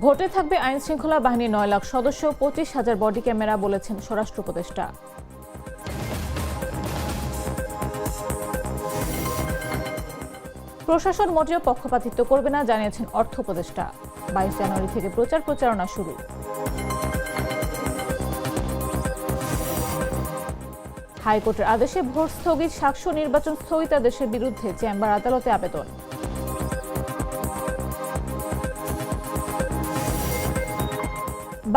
ভোটে থাকবে আইন শৃঙ্খলা বাহিনীর 9 লাখ সদস্য, 25,000 বডি ক্যামেরা, বলেছেন স্বরাষ্ট্র উপদেষ্টা। প্রশাসন মোটেও পক্ষপাতিত্ব করবে না, জানিয়েছেন অর্থ উপদেষ্টা। 22 জানুয়ারি থেকে প্রচারণা শুরু। হাইকোর্টের আদেশে ভোট স্থগিত, সাক্ষ্য নির্বাচন স্থগিতাদেশের বিরুদ্ধে চেম্বার আদালতে আবেদন।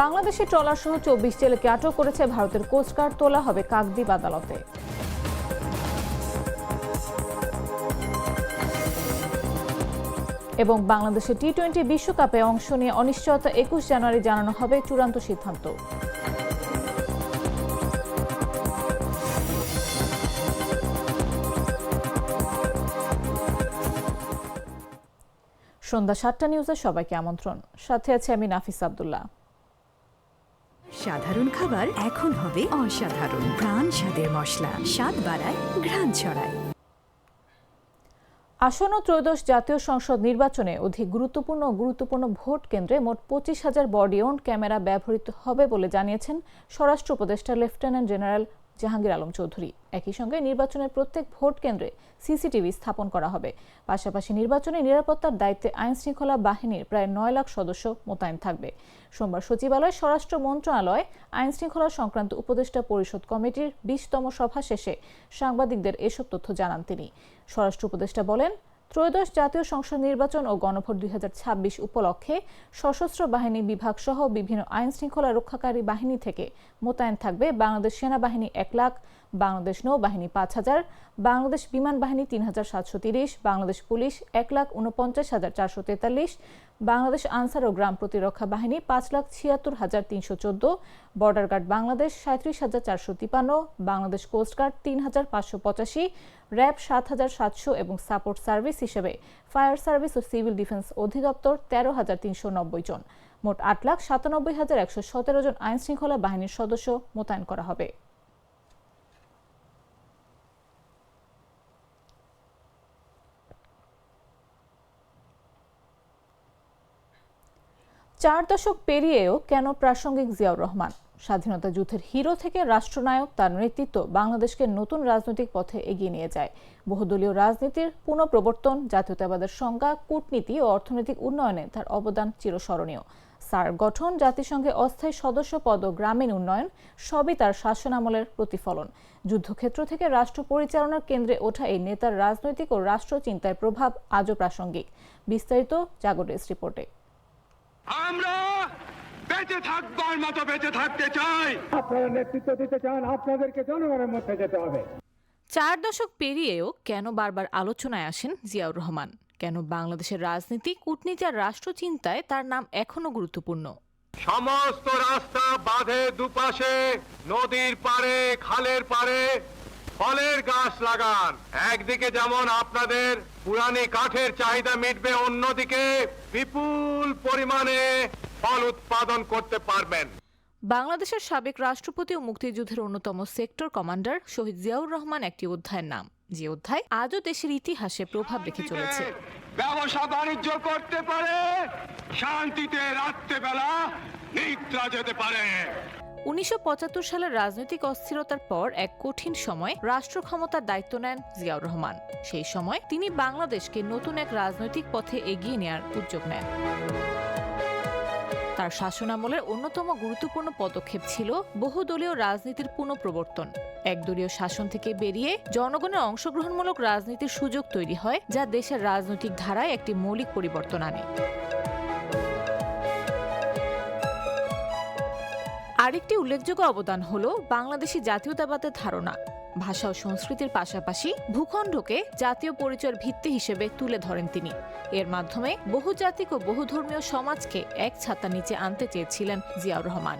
বাংলাদেশে ট্রলার সহ 24 জেলেকে আটক করেছে ভারতের কোস্টগার্ড, তোলা হবে কাকদ্বীপ আদালতে। এবং বাংলাদেশে টি-20 বিশ্বকাপে অংশ নিয়ে অনিশ্চয়তা, 21 জানুয়ারি জানানো হবে চূড়ান্ত সিদ্ধান্ত। সন্ধ্যা 7টা নিউজে সবাইকে আমন্ত্রণ। সাথে আছে আমি নাফিস আব্দুল্লাহ। সাধারণ খাবার এখন হবে অসাধারণ। প্রাণ স্বাদের মশলা, স্বাদ বাড়ায়, ঘ্রাণ ছড়ায়। আসন্ন ত্রয়োদশ জাতীয় সংসদ নির্বাচনে অধিক গুরুত্বপূর্ণ ভোট কেন্দ্রে মোট 25,000 বডি ওর্ন ক্যামেরা ব্যবহৃত হবে বলে জানিয়েছেন স্বরাষ্ট্র উপদেষ্টা লেফটেন্যান্ট জেনারেল জাহাঙ্গীর আলম চৌধুরী। একই সঙ্গে নির্বাচনের প্রত্যেক ভোট কেন্দ্রে সিসিটিভি স্থাপন করা হবে। পাশাপাশি নির্বাচনে নিরাপত্তার দায়িত্বে আইন শৃঙ্খলা বাহিনীর প্রায় 9 লাখ সদস্য মোতায়েন থাকবে। সোমবার সচিবালয়ে স্বরাষ্ট্র মন্ত্রণালয় আইন শৃঙ্খলা সংক্রান্ত উপদেষ্টা পরিষদ কমিটির 20তম সভা শেষে সাংবাদিকদের এসব তথ্য জানান তিনি। স্বরাষ্ট্র উপদেষ্টা বলেন, ত্রয়োদশ জাতীয় সংসদ নির্বাচন ও গণভোট 2026 উপলক্ষে সশস্ত্র বাহিনী বিভাগ সহ বিভিন্ন আইন শৃঙ্খলা রক্ষাকারী বাহিনী থেকে মোতায়েন থাকবে বাংলাদেশ সেনাবাহিনী 1 লাখ, বাংলাদেশ নৌবাহিনী 5,000, বাংলাদেশ বিমান বাহিনী 3,730, বাংলাদেশ পুলিশ 1,49,443, বাংলাদেশ আনসার ও গ্রাম প্রতিরক্ষা বাহিনী 5,76,314, border guard Bangladesh 37,453, Bangladesh coastguard 3,585, RAB 7,700 এবং সাপোর্ট সার্ভিস হিসেবে ফায়ার সার্ভিস ও সিভিল ডিফেন্স অধিদপ্তর 13,390 জন। মোট 8,97,117 জন আইন শৃঙ্খলা বাহিনীর সদস্য মোতায়েন করা হবে। 4 দশক পেরিয়েও কেন প্রাসঙ্গিক জিয়াউর রহমান? স্বাধীনতা যুদ্ধের হিরো থেকে রাষ্ট্রনায়ক, তার নেতৃত্ব বাংলাদেশকে নতুন রাজনৈতিক পথে এগিয়ে নিয়ে যায়। বহুদলীয় রাজনীতির পুনঃপ্রবর্তন, জাতীয়তাবাদের সংজ্ঞা, কূটনীতি ও অর্থনৈতিক উন্নয়নে তার অবদান চিরস্মরণীয়। সার্ক গঠন, জাতিসংঘে অস্থায়ী সদস্য পদ ও গ্রামীণ উন্নয়ন সবই তার শাসনামলের প্রতিফলন। যুদ্ধক্ষেত্র থেকে রাষ্ট্র পরিচালনার কেন্দ্রে ওঠা এই নেতার রাজনৈতিক ও রাষ্ট্রচিন্তায় প্রভাব আজও প্রাসঙ্গিক। বিস্তারিত জাগো ডেস্ক রিপোর্টে। আমরা বেঁচে থাকবার মতো বেঁচে থাকতে চাই। আপনারা নেতৃত্ব দিতে চান, আপনাদেরকে জনগণের মধ্যে যেতে হবে। 4 দশক পেরিয়েও কেন বারবার আলোচনায় আসেন জিয়াউর রহমান? কেন বাংলাদেশের রাজনীতি, কূটনীতি আর রাষ্ট্রচিন্তায় তার নাম এখনো গুরুত্বপূর্ণ? সমস্ত রাস্তা বাঁধে দুপাশে, নদীর পাড়ে, খালের পাড়ে ফলের গাছ লাগান। একদিকে যেমন আপনাদের পুরানি কাঠের চাহিদা মিটবে, অন্যদিকে বিপুল পরিমাণে ফল উৎপাদন করতে পারবেন। বাংলাদেশের সাবেক রাষ্ট্রপতি ও মুক্তিযুদ্ধের অন্যতম সেক্টর কমান্ডার শহীদ জিয়াউর রহমান একটি অধ্যায়ের নাম, যে অধ্যায় আজও দেশের ইতিহাসে প্রভাব রেখে চলেছে। ব্যবসা বাণিজ্য করতে পারে, শান্তিতে রাত্রেবেলা নিদ্রা যেতে পারে। 1975 সালের রাজনৈতিক অস্থিরতার পর এক কঠিন সময় রাষ্ট্র ক্ষমতার দায়িত্ব নেন জিয়াউর রহমান। সেই সময় তিনি বাংলাদেশকে নতুন এক রাজনৈতিক পথে এগিয়ে নেয়ার উদ্যোগ নেন। তার শাসনামলের অন্যতম গুরুত্বপূর্ণ পদক্ষেপ ছিল বহুদলীয় রাজনীতির পুনঃপ্রবর্তন। একদলীয় শাসন থেকে বেরিয়ে জনগণের অংশগ্রহণমূলক রাজনীতির সুযোগ তৈরি হয়, যা দেশের রাজনৈতিক ধারায় একটি মৌলিক পরিবর্তন আনে। আরেকটি উল্লেখযোগ্য অবদান হল বাংলাদেশি জাতীয়তাবাদের ধারণা। ভাষা ও সংস্কৃতির পাশাপাশি ভূখণ্ডকে জাতীয় পরিচয়ের ভিত্তি হিসেবে তুলে ধরেন তিনি। এর মাধ্যমে বহুজাতিক ও বহুধর্মীয় সমাজকে এক ছাতার নিচে আনতে চেয়েছিলেন জিয়াউর রহমান।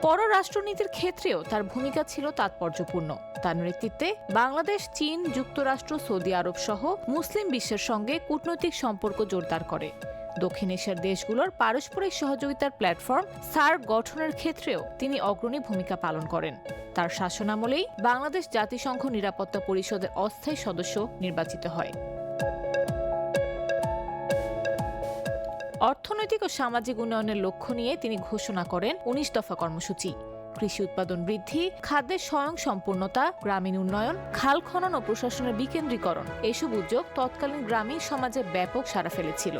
পররাষ্ট্রনীতির ক্ষেত্রেও তার ভূমিকা ছিল তাৎপর্যপূর্ণ। তার নেতৃত্বে বাংলাদেশ চীন, যুক্তরাষ্ট্র, সৌদি আরব সহ মুসলিম বিশ্বের সঙ্গে কূটনৈতিক সম্পর্ক জোরদার করে। দক্ষিণ এশিয়ার দেশগুলোর পারস্পরিক সহযোগিতার প্ল্যাটফর্ম সার্ক গঠনের ক্ষেত্রেও তিনি অগ্রণী ভূমিকা পালন করেন। তার শাসনামলেই বাংলাদেশ জাতিসংঘ নিরাপত্তা পরিষদের অস্থায়ী সদস্য নির্বাচিত হয়। অর্থনৈতিক ও সামাজিক উন্নয়নের লক্ষ্য নিয়ে তিনি ঘোষণা করেন ১৯ দফা কর্মসূচি। কৃষি উৎপাদন বৃদ্ধি, খাদ্যের স্বয়ংসম্পূর্ণতা, গ্রামীণ উন্নয়ন, খাল খনন ও প্রশাসনের বিকেন্দ্রীকরণ এসব উদ্যোগ তৎকালীন গ্রামীণ সমাজে ব্যাপক সাড়া ফেলেছিল।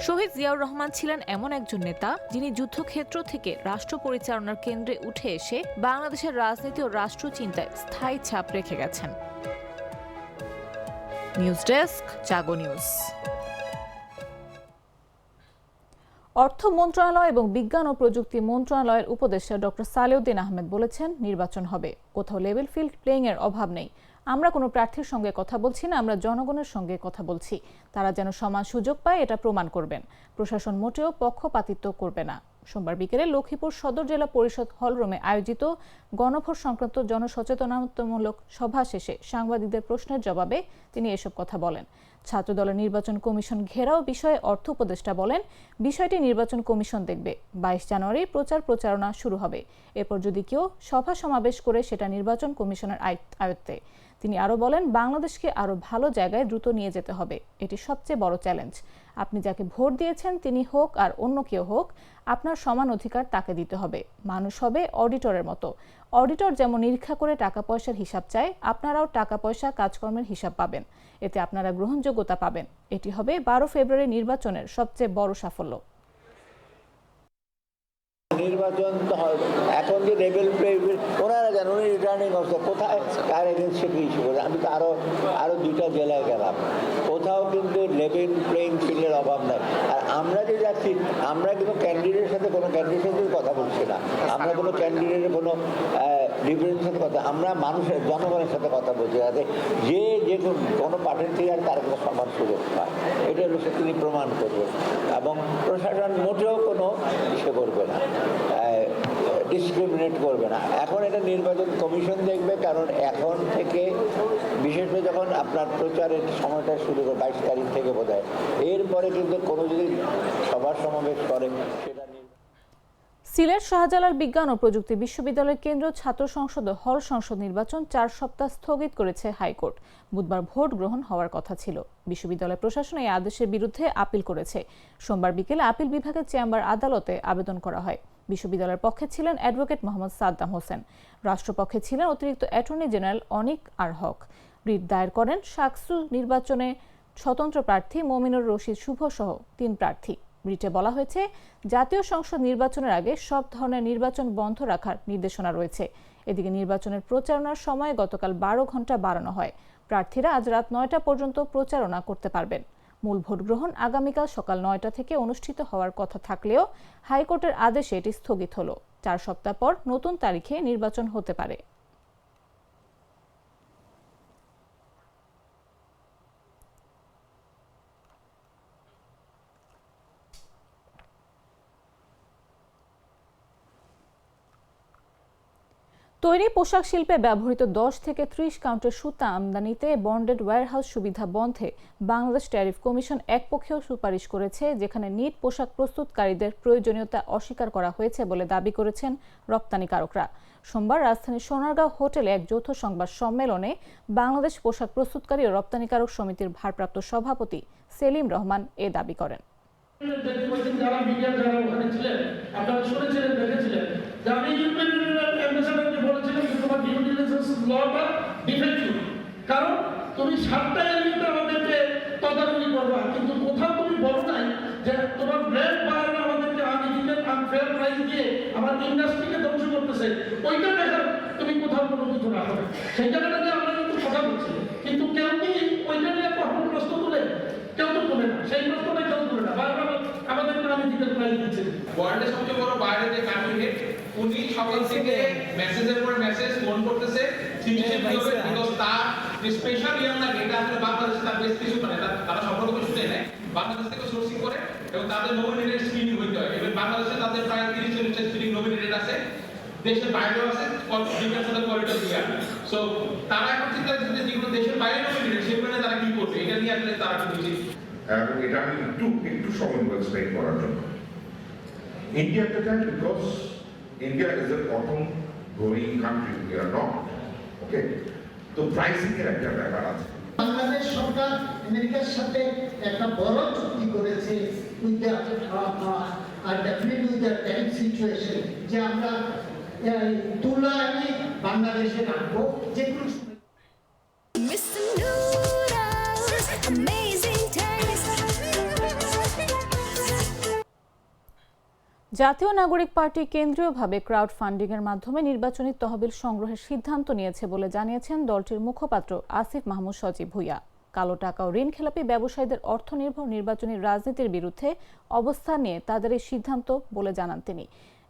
শহীদ জিয়াউর রহমান ছিলেন এমন একজন নেতা যিনি যুদ্ধক্ষেত্র থেকে রাষ্ট্র পরিচালনার কেন্দ্রে উঠে এসে বাংলাদেশের রাজনীতি ও রাষ্ট্রচিন্তায় স্থায়ী ছাপ রেখে গেছেন। নিউজ ডেস্ক, জাগো নিউজ। অর্থ মন্ত্রণালয় এবং বিজ্ঞান ও প্রযুক্তি মন্ত্রণালয়ের উপদেষ্টা ডক্টর সালেউদ্দিন আহমেদ বলেছেন, নির্বাচন হবে, কোথাও লেভেল ফিল্ড প্লেইং এর অভাব নেই। আমরা কোনো প্রার্থীর সঙ্গে কথা বলছি না, আমরা জনগণের সঙ্গে কথা বলছি। তারা যেন সমান সুযোগ পায় এটা প্রমাণ করবেন। প্রশাসন মোটেও পক্ষপাতিত্ব করবে না। সোমবার বিকেলে লক্ষ্মীপুর সদর জেলা পরিষদ হলরুমে আয়োজিত গণভোট সংক্রান্ত জনসচেতনতামূলক সভা শেষে সাংবাদিকদের প্রশ্নের জবাবে তিনি এসব কথা বলেন। ছাত্রদলের নির্বাচন কমিশন ঘেরাও বিষয়ে অর্থ উপদেষ্টা বলেন, বিষয়টি নির্বাচন কমিশন দেখবে। ২২ জানুয়ারি প্রচারণা শুরু হবে। এরপর যদি কেউ সভা সমাবেশ করে সেটা নির্বাচন কমিশনের আয়ত্তে। তিনি আরও বলেন, বাংলাদেশকে আরও ভালো জায়গায় দ্রুত নিয়ে যেতে হবে। এটি সবচেয়ে বড় চ্যালেঞ্জ। আপনি যাকে ভোট দিয়েছেন তিনি হোক আর অন্য কেউ হোক, আপনার সমান অধিকার তাকে দিতে হবে। মানুষ হবে অডিটরের মতো। অডিটর যেমন নিরীক্ষা করে টাকা পয়সার হিসাব চায়, আপনারাও টাকা পয়সা কাজকর্মের হিসাব পাবেন। এতে আপনারা গ্রহণযোগ্যতা পাবেন। এটি হবে ১২ ফেব্রুয়ারি নির্বাচনের সবচেয়ে বড় সাফল্য। নির্বাচন তো হয় এখন যে লেভেল প্লে ওনারা জান, উনি রিটার্নিং অফিসার কোথায় কার এগেন্সে কি ইস্যু করে। আমি তো আরো 2টা জেলায় গেলাম, কোথাও কিন্তু লেভেল প্লেইং ফিল্ডের অভাব নাই। আর আমরা যে যাচ্ছি, আমরা কিন্তু ক্যান্ডিডেটের সাথে কোনো ক্যান্ডিডেটের সাথে কথা বলছি না, আমরা কোনো ক্যান্ডিডেটের কোনো ডিফারেন্সের সাথে কথা, আমরা মানুষের জনগণের সাথে কথা বলছি, যাতে যে কোনো পার্টির থেকে আর তার কোনো সমান সুযোগ পায়। এটা হলো সে তিনি প্রমাণ করবেন। এবং প্রশাসন মোটেও কোনো ইসে করবে না, ডিসক্রিমিনেট করবে না। এখন এটা নির্বাচন কমিশন দেখবে, কারণ এখন থেকে বিশেষ করে যখন আপনার প্রচারের সময়টা শুরু করে 22 তারিখ থেকে বোধহয়, এরপরে কিন্তু কোনো যদি সভা সমাবেশ করে সেটা সিলেট শাহজালাল বিজ্ঞান ও প্রযুক্তি বিশ্ববিদ্যালয়ের কেন্দ্রীয় ছাত্র সংসদ ও হল সংসদ নির্বাচন 4 সপ্তাহ স্থগিত করেছে হাইকোর্ট। বুধবার ভোট গ্রহণ হওয়ার কথা ছিল। বিশ্ববিদ্যালয় প্রশাসন এই আদেশের বিরুদ্ধে আপিল করেছে। সোমবার বিকেলে আপিল বিভাগের চেম্বার আদালতে আবেদন করা হয়। বিশ্ববিদ্যালয়ের পক্ষে ছিলেন অ্যাডভোকেট মোহাম্মদ সাদ্দাম হোসেন। রাষ্ট্রপক্ষে ছিলেন অতিরিক্ত অ্যাটর্নি জেনারেল অনিক আর হক। রিট দায়ের করেন শাকসু নির্বাচনে স্বতন্ত্র প্রার্থী মমিনুর রশিদ শুভ সহ 3 প্রার্থী। রিটে বলা হয়েছে, জাতীয় সংসদ নির্বাচনের আগে সব ধরনের নির্বাচন বন্ধ রাখার নির্দেশনা রয়েছে। এদিকে নির্বাচনের প্রচারণার সময় গতকাল 12 ঘন্টা বাড়ানো হয়। প্রার্থীরা আজ রাত 9টা পর্যন্ত প্রচারণা করতে পারবেন। মূল ভোট গ্রহণ আগামীকাল সকাল 9টা থেকে অনুষ্ঠিত হওয়ার কথা থাকলেও হাইকোর্টের আদেশে এটি স্থগিত হলো। 4 সপ্তাহ পর নতুন তারিখে নির্বাচন হতে পারে। তৈরি পোশাক শিল্পে ব্যবহৃত 10 থেকে 30 কাউন্টের সুতা আমদানিতে বন্ডেড ওয়্যারহাউস সুবিধা বন্ধে বাংলাদেশ ট্যারিফ কমিশন একপক্ষীয় সুপারিশ করেছে, যেখানে নিট পোশাক প্রস্তুতকারীদের প্রয়োজনীয়তা অস্বীকার করা হয়েছে বলে দাবি করেছেন রপ্তানিকারকরা। সোমবার রাজধানীর সোনারগাঁও হোটেলে এক যৌথ সংবাদ সম্মেলনে বাংলাদেশ পোশাক প্রস্তুতকারী ও রপ্তানিকারক সমিতির ভারপ্রাপ্ত সভাপতি সেলিম রহমান এ দাবি করেন। যারা মিডিয়া যারা ওখানে ছিলেন, আপনারা শুনেছিলেন, দেখেছিলেন যে আমি ইউরোপিয়ান ইউনিয়নের অ্যাম্বাসেডরকে বলেছিলাম যে তোমার ডিউ ডিলিজেন্স লটা ডিফেক্টিভ, কারণ তুমি 7টা এলিমেন্ট আমাদেরকে তদারকি করবা, কিন্তু কোথাও তুমি বলো নাই যে তোমার ব্র্যান্ড বায়াররা আমাদেরকে আনইথিক্যাল আনফেয়ার প্রাইস দিয়ে আমার ইন্ডাস্ট্রিকে ধ্বংস করতেছে, ওইটা দেখার তুমি কোথাও কোনো কিছু রাখো না। সেই জায়গাটা নিয়ে আমরা কিন্তু কথা বলছি, কিন্তু কেউ কি ওইটা নিয়ে কখনো প্রশ্ন তুলে? কেউ তো তুলে না, সেই প্রশ্নটা কেউ তুলে না। বারবার আমাদেরকে আনইথিক্যাল প্রাইস দিচ্ছে। ওয়ার্ল্ডের সবচেয়ে বড় বাইরে যে কান্ট্রি হেড, উনি সকাল থেকে মেসেজের পর মেসেজ ফোন করতেছে বিকজ তার যে স্পেশাল ইয়ার লাগে এটা আসলে বাংলাদেশে তার বেশ কিছু মানে তারা সম্পর্ক কিছু নেয়, বাংলাদেশ থেকে সোর্সিং করে এবং তাদের নমিনেটেড স্ক্রিনিং হইতে হয়। এবং বাংলাদেশে তাদের প্রায় 30-40টা স্ক্রিনিং নমিনেটেড আছে, দেশের বাইরেও আছে, difference of the quality of year. So তারা এখন চিন্তা করছে যে যেগুলো দেশের বাইরে নমিনেটেড সেগুলো তারা কি করবে, এটা নিয়ে আসলে তারা একটু বেশি। এবং এটা আমি একটু সময় এক্সপ্লেইন করার জন্য India because India is a প্রথম growing country, we are not okay. তো প্রাইসিং এর একটা ব্যাপার আছে। বাংলাদেশ সরকার আমেরিকার সাথে একটা বড় চুক্তি করেছে with the definitely with the tariff situation, যে আমরা তুলা এনে বাংলাদেশে রাখবো, যেগুলো Mr. Noodles, amazing taste. জাতীয় নাগরিক পার্টি কেন্দ্রীয়ভাবে ক্রাউড ফান্ডিং এর মাধ্যমে নির্বাচনী তহবিল সংগ্রহের সিদ্ধান্ত নিয়েছে বলে জানিয়েছেন দলটির মুখপাত্র আসিফ মাহমুদ সজীব ভুঁইয়া। কালো টাকা ও ঋণ খেলাপি ব্যবসায়ীদের অর্থনির্ভর নির্বাচনী রাজনীতির বিরুদ্ধে অবস্থান নিয়ে তাদের এই সিদ্ধান্ত বলে জানান তিনি।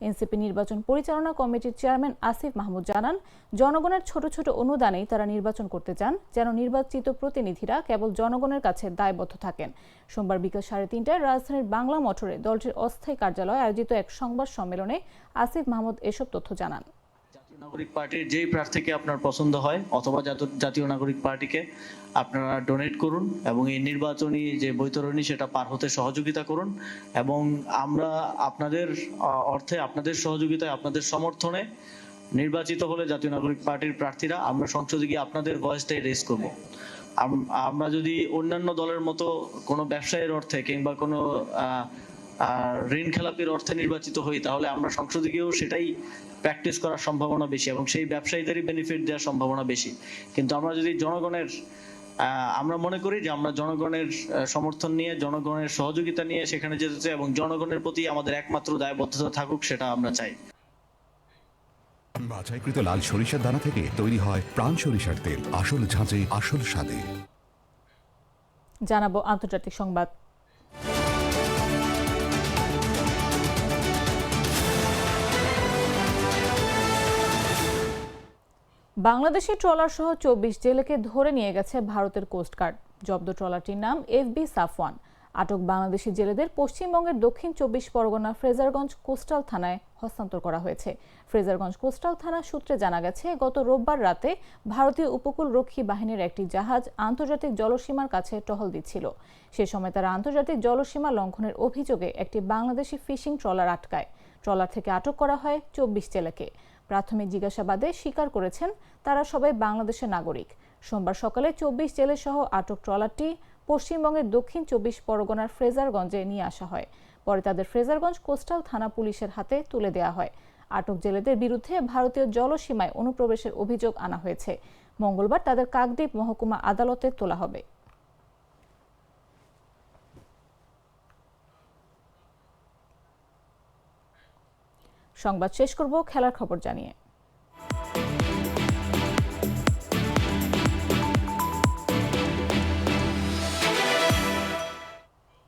এনসিপি নির্বাচন পরিচালনা কমিটির চেয়ারম্যান আসিফ মাহমুদ জানান, জনগণের ছোট ছোট অনুদানেই তারা নির্বাচন করতে চান, যেন নির্বাচিত প্রতিনিধিরা কেবল জনগণের কাছে দায়বদ্ধ থাকেন। সোমবার বিকেল 3:30টায় রাজধানীর বাংলা মোটরে দলটির অস্থায়ী কার্যালয়ে আয়োজিত এক সংবাদ সম্মেলনে আসিফ মাহমুদ এসব তথ্য জানান। জাতীয় নাগরিক পার্টির যেই প্রার্থীকে আপনার পছন্দ হয় অথবা জাতীয় নাগরিক পার্টিকে আপনারা ডোনেট করুন এবং এই নির্বাচনী যে বৈতরণী সেটা পার হতে সহযোগিতা করুন, এবং আমরা আপনাদের অর্থে, আপনাদের সহযোগিতায়, আপনাদের সমর্থনে নির্বাচিত হলে জাতীয় নাগরিক পার্টির প্রার্থীরা আমরা সংসদে গিয়ে আপনাদের ভয়েসটাই রেজ করব। আমরা যদি অন্যান্য দলের মতো কোনো ব্যবসায়ের অর্থে কিংবা কোনো ঋণ খেলাপির অর্থে নির্বাচিত হই, তাহলে আমরা সংসদে গিয়েও সেটাই প্র্যাকটিস করার সম্ভাবনা বেশি এবং সেই ব্যবসায়ীদেরই বেনিফিট দেওয়ার সম্ভাবনা বেশি। কিন্তু আমরা যদি আমরা মনে করি যে আমরা জনগণের সমর্থন নিয়ে, জনগণের সহযোগিতা নিয়ে সেখানে যেতে চাই এবং জনগণের প্রতি আমাদের একমাত্র দায়বদ্ধতা থাকুক, সেটা আমরা চাই। বাছাইকৃত লাল সরিষার দানা থেকে তৈরি হয় প্রাণ সরিষার তেল, আসল ঝাঁঝে আসল স্বাদে। জানাবো আন্তর্জাতিক সংবাদ। বাংলাদেশি ট্রলার সহ 24 জেলেকে ধরে নিয়ে গেছে ভারতের কোস্টগার্ড। জব্দ ট্রলারটির নাম FB সাফওয়ান। আটক বাংলাদেশি জেলেদের পশ্চিমবঙ্গের দক্ষিণ 24 পরগনা ফ্রেজারগঞ্জ কোস্টাল থানায় হস্তান্তর করা হয়েছে। ফ্রেজারগঞ্জ কোস্টাল থানা সূত্রে জানা গেছে, গত রোববার রাতে ভারতীয় উপকূল রক্ষী বাহিনীর একটি জাহাজ আন্তর্জাতিক জলসীমার কাছে টহল দিচ্ছিল। সে সময় তারা আন্তর্জাতিক জলসীমা লঙ্ঘনের অভিযোগে একটি বাংলাদেশি ফিশিং ট্রলার আটকায়। ট্রলার থেকে আটক করা হয় 24 জেলেকে। প্রাথমিক জিজ্ঞাসাবাদে স্বীকার করেছেন তারা সবাই বাংলাদেশের নাগরিক। সোমবার সকালে 24 জেলে সহ আটক ট্রলারটি পশ্চিমবঙ্গের দক্ষিণ 24 পরগনার ফ্রেজারগঞ্জে নিয়ে আসা হয়। পরে তাদের ফ্রেজারগঞ্জ কোস্টাল থানা পুলিশের হাতে তুলে দেওয়া হয়। আটক জেলেদের বিরুদ্ধে ভারতীয় জলসীমায় অনুপ্রবেশের অভিযোগ আনা হয়েছে। মঙ্গলবার তাদের কাকদ্বীপ মহকুমা আদালতে তোলা হবে। সংবাদ শেষ করব খেলার খবর জানিয়ে।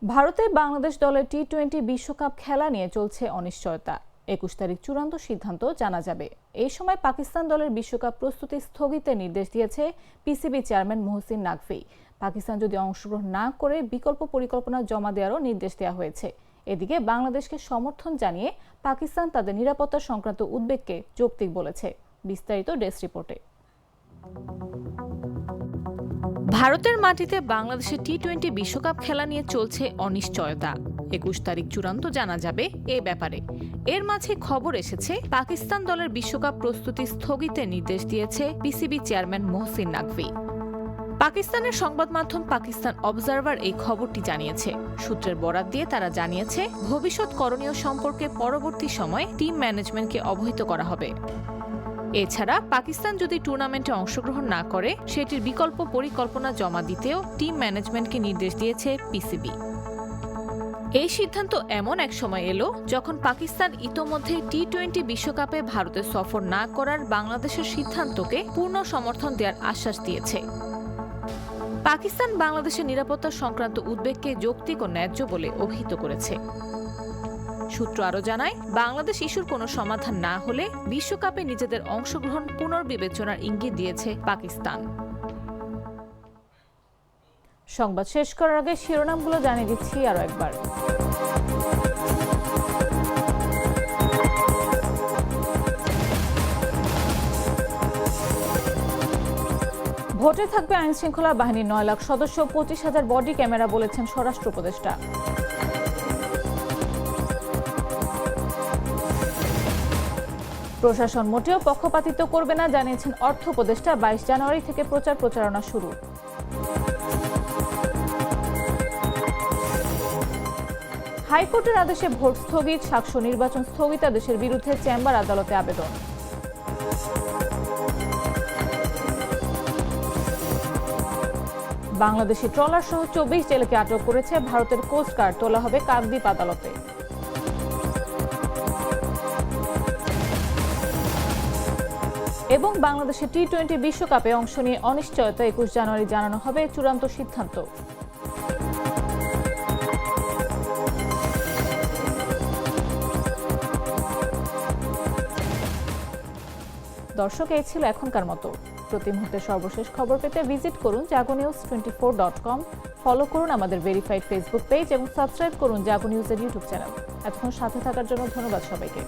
ভারতে বাংলাদেশ দলের টি-20 বিশ্বকাপ খেলা নিয়ে চলছে অনিশ্চয়তা। 21 তারিখ চূড়ান্ত সিদ্ধান্ত জানা যাবে। এই সময় পাকিস্তান দলের বিশ্বকাপ প্রস্তুতি স্থগিতের নির্দেশ দিয়েছে পিসিবি চেয়ারম্যান মোহসিন নাকভি। পাকিস্তান যদি অংশগ্রহণ না করে বিকল্প পরিকল্পনা জমা দেওয়ারও নির্দেশ দেওয়া হয়েছে। এদিকে বাংলাদেশকে সমর্থন জানিয়ে পাকিস্তান তাদের নিরাপত্তা সংক্রান্ত উদ্বেগকে যৌক্তিক বলেছে। বিস্তারিত ডেস্ক রিপোর্টে। ভারতের মাটিতে বাংলাদেশের টি-20 বিশ্বকাপ খেলা নিয়ে চলছে অনিশ্চয়তা। 21 তারিখ চূড়ান্ত জানা যাবে এ ব্যাপারে। এর মাঝে খবর এসেছে পাকিস্তান দলের বিশ্বকাপ প্রস্তুতি স্থগিতের নির্দেশ দিয়েছে পিসিবি চেয়ারম্যান মোহসিন নাকভি। পাকিস্তানের সংবাদ মাধ্যম পাকিস্তান অবজারভার এই খবরটি জানিয়েছে। সূত্রের বরাত দিয়ে তারা জানিয়েছে, ভবিষ্যৎ করণীয় সম্পর্কে পরবর্তী সময়ে টিম ম্যানেজমেন্টকে অবহিত করা হবে। এছাড়া পাকিস্তান যদি টুর্নামেন্টে অংশগ্রহণ না করে সেটির বিকল্প পরিকল্পনা জমা দিতেও টিম ম্যানেজমেন্টকে নির্দেশ দিয়েছে পিসিবি। এই সিদ্ধান্ত এমন এক সময় এলো যখন পাকিস্তান ইতোমধ্যে টি-20 বিশ্বকাপে ভারতের সফর না করার বাংলাদেশের সিদ্ধান্তকে পূর্ণ সমর্থন দেওয়ার আশ্বাস দিয়েছে। পাকিস্তান বাংলাদেশের নিরাপত্তা সংক্রান্ত উদ্বেগকে যৌক্তিক ও ন্যায্য বলে অভিহিত করেছে। সূত্র আরও জানায়, বাংলাদেশ ইস্যুর কোনো সমাধান না হলে বিশ্বকাপে নিজেদের অংশগ্রহণ পুনর্বিবেচনার ইঙ্গিত দিয়েছে পাকিস্তান। সংবাদ শেষ করার আগে শিরোনামগুলো জানিয়ে দিচ্ছি আরও একবার। ভোটে থাকবে আইন শৃঙ্খলা বাহিনীর 9 লাখ সদস্য, 25,000 বডি ক্যামেরা বলেছেন স্বরাষ্ট্র উপদেষ্টা। প্রশাসন মোটেও পক্ষপাতিত্ব করবে না জানিয়েছেন অর্থ উপদেষ্টা। 22 জানুয়ারি থেকে প্রচারণা শুরু। হাইকোর্টের আদেশে ভোট স্থগিত, সাকষ্য নির্বাচন স্থগিতাদেশের বিরুদ্ধে চেম্বার আদালতে আবেদন। বাংলাদেশি ট্রলার সহ 24 জেলেকে আটক করেছে ভারতের কোস্টগার্ড, তোলা হবে কাকদ্বীপ আদালতে। এবং বাংলাদেশের টি-20 বিশ্বকাপে অংশ নিয়ে অনিশ্চয়তা, 21 জানুয়ারি জানানো হবে চূড়ান্ত সিদ্ধান্ত। দর্শক, এই ছিল এখনকার মতো। প্রতি মুহূর্তে সর্বশেষ খবর পেতে ভিজিট করুন jagonews24.com, ফলো করুন আমাদের ভেরিফাইড ফেসবুক পেজ এবং সাবস্ক্রাইব করুন জাগো নিউজের ইউটিউব চ্যানেল। এতক্ষণ সাথে থাকার জন্য ধন্যবাদ সবাইকে।